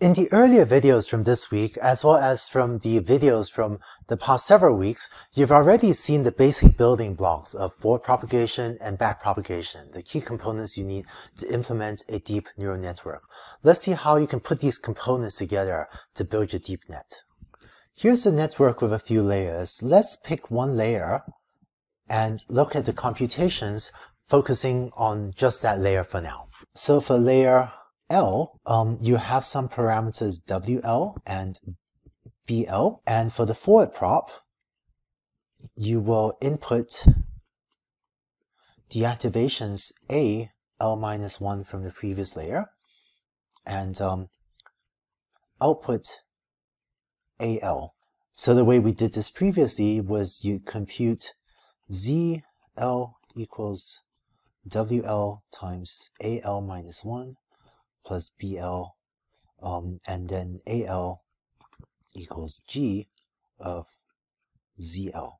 In the earlier videos from this week, as well as from the videos from the past several weeks, you've already seen the basic building blocks of forward propagation and back propagation, the key components you need to implement a deep neural network. Let's see how you can put these components together to build your deep net. Here's a network with a few layers. Let's pick one layer and look at the computations focusing on just that layer for now. So for layer L, you have some parameters WL and BL, and for the forward prop, you will input deactivations A, L-1 from the previous layer, and output AL. So the way we did this previously was you compute ZL equals WL times AL-1 plus BL, and then AL equals G of ZL,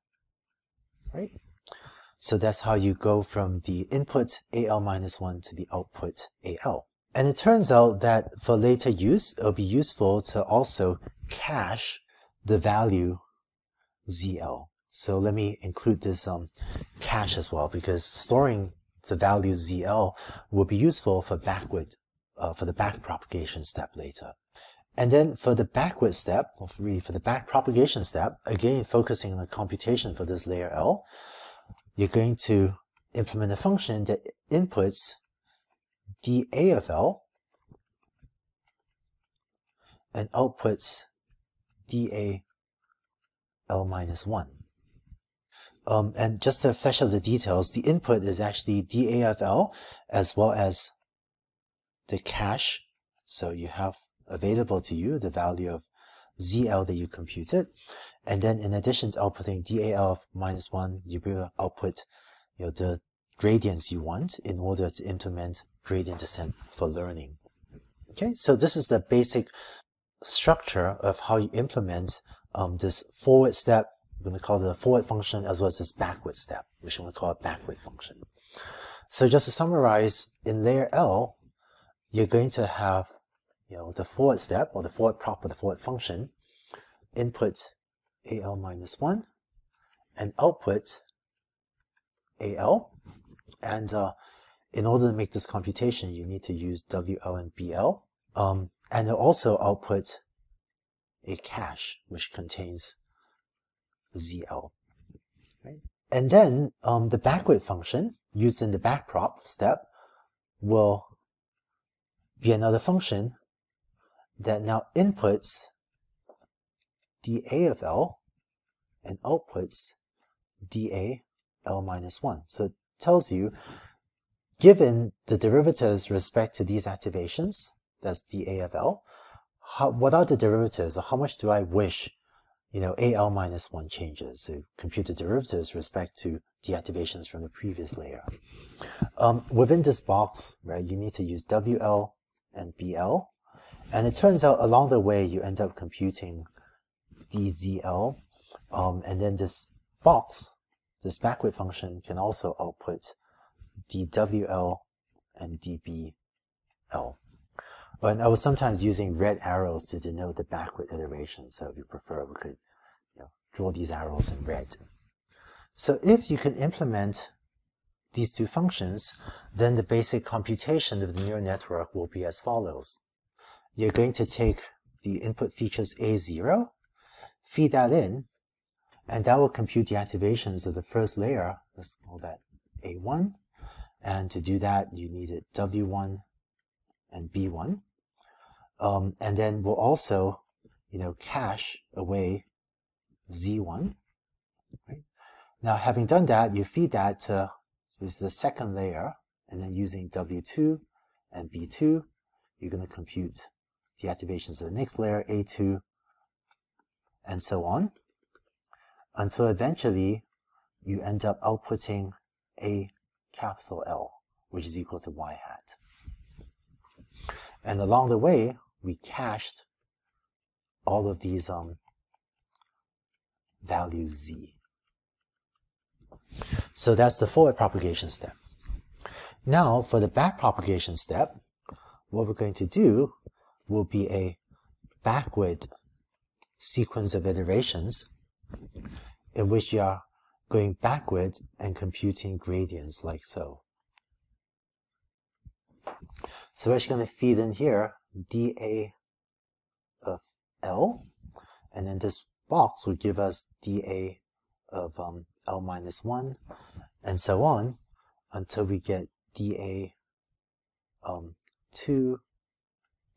right? So that's how you go from the input AL-1 to the output AL. And it turns out that for later use, it'll be useful to also cache the value ZL. So let me include this cache as well, because storing the value ZL will be useful for for the back propagation step later. And then for the backward step, or really for the back propagation step, again focusing on the computation for this layer L, you're going to implement a function that inputs dA of L and outputs dA L-1. And just to flesh out the details, the input is actually dA of L as well as the cache. So you have available to you the value of ZL that you computed, and then in addition to outputting dAL-1, you will output the gradients you want in order to implement gradient descent for learning. Okay, so this is the basic structure of how you implement this forward step. We're going to call it a forward function, as well as this backward step, which we're going to call a backward function. So just to summarize, in layer L, you're going to have the forward step, or the forward prop, or the forward function, input AL-1 and output AL. And in order to make this computation, you need to use WL and BL. And it'll also output a cache, which contains ZL. Right? And then the backward function, used in the back prop step, will be another function that now inputs dA of L and outputs dA L-1. So it tells you, given the derivatives with respect to these activations, that's dA of L, what are the derivatives, or how much do I wish AL-1 changes? So compute the derivatives with respect to deactivations from the previous layer. Within this box, right, you need to use WL and BL, and it turns out along the way you end up computing dZL, and then this box, this backward function, can also output dWL and dBL. And I was sometimes using red arrows to denote the backward iteration, so if you prefer, we could draw these arrows in red. So if you can implement these two functions, then the basic computation of the neural network will be as follows. You're going to take the input features A0, feed that in, and that will compute the activations of the first layer. Let's call that A1. And to do that, you needed W1 and B1. And then we'll also, cache away Z1. Right? Now, having done that, you feed that to the second layer, and then using W2 and B2, you're going to compute the activations of the next layer, A2, and so on, until eventually you end up outputting A capital L, which is equal to Y hat. And along the way, we cached all of these values Z. So that's the forward propagation step. Now, for the back propagation step, what we're going to do will be a backward sequence of iterations in which you are going backward and computing gradients like so. So we're actually going to feed in here dA of L, and then this box will give us dA of L minus 1, and so on until we get dA 2,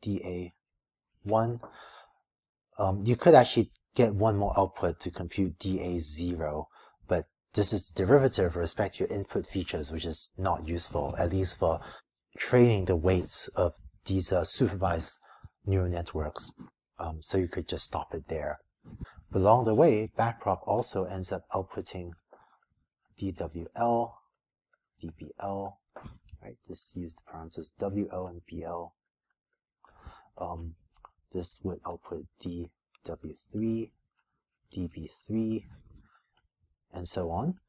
dA 1. You could actually get one more output to compute dA 0, but this is the derivative with respect to your input features, which is not useful, at least for training the weights of these supervised neural networks. So you could just stop it there. But along the way, backprop also ends up outputting dWL, dBL, right? This used the parameters WL and BL. This would output dW3, dB3, and so on.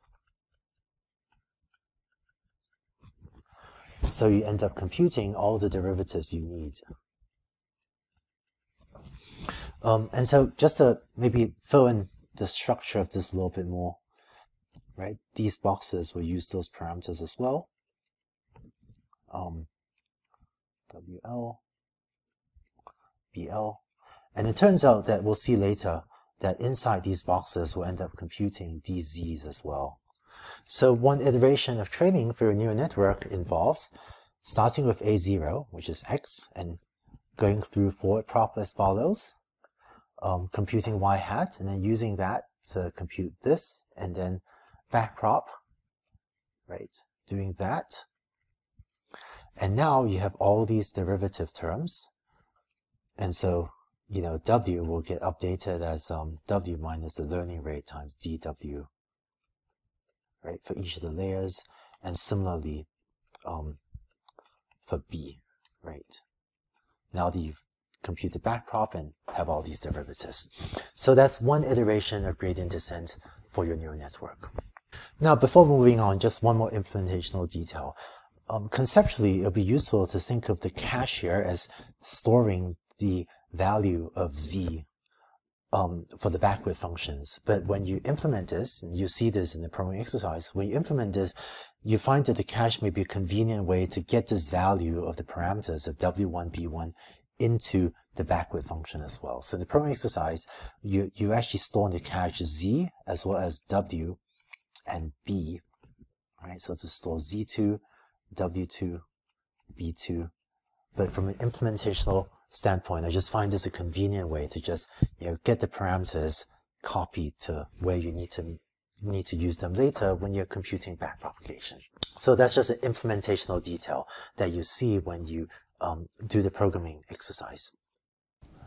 So you end up computing all the derivatives you need. And so just to maybe fill in the structure of this a little bit more, right? These boxes will use those parameters as well. WL, BL. And it turns out that we'll see later that inside these boxes will end up computing these Z's as well. So one iteration of training for a neural network involves starting with A0, which is X, and going through forward prop as follows, computing Y hat, and then using that to compute this, and then back prop, right, doing that. And now you have all these derivative terms. And so, you know, W will get updated as W minus the learning rate times dW, right, for each of the layers. And similarly, for B, right? Now that you've computed backprop and have all these derivatives. So that's one iteration of gradient descent for your neural network. Now, before moving on, just one more implementational detail. Conceptually, it'll be useful to think of the cache here as storing the value of Z for the backward functions. But when you implement this, and you see this in the programming exercise, when you implement this, you find that the cache may be a convenient way to get this value of the parameters of W1, B1 into the backward function as well. So in the programming exercise, you actually store in the cache Z as well as W and B, right? So to store Z2, W2, B2. But from an implementational standpoint, I just find this a convenient way to just, you know, get the parameters copied to where you need to use them later when you're computing backpropagation. So that's just an implementational detail that you see when you do the programming exercise.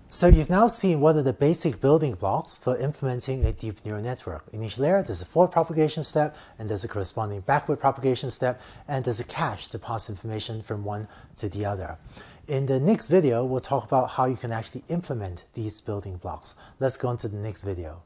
So you've now seen what are the basic building blocks for implementing a deep neural network. In each layer, there's a forward propagation step, and there's a corresponding backward propagation step, and there's a cache to pass information from one to the other. In the next video, we'll talk about how you can actually implement these building blocks. Let's go on to the next video.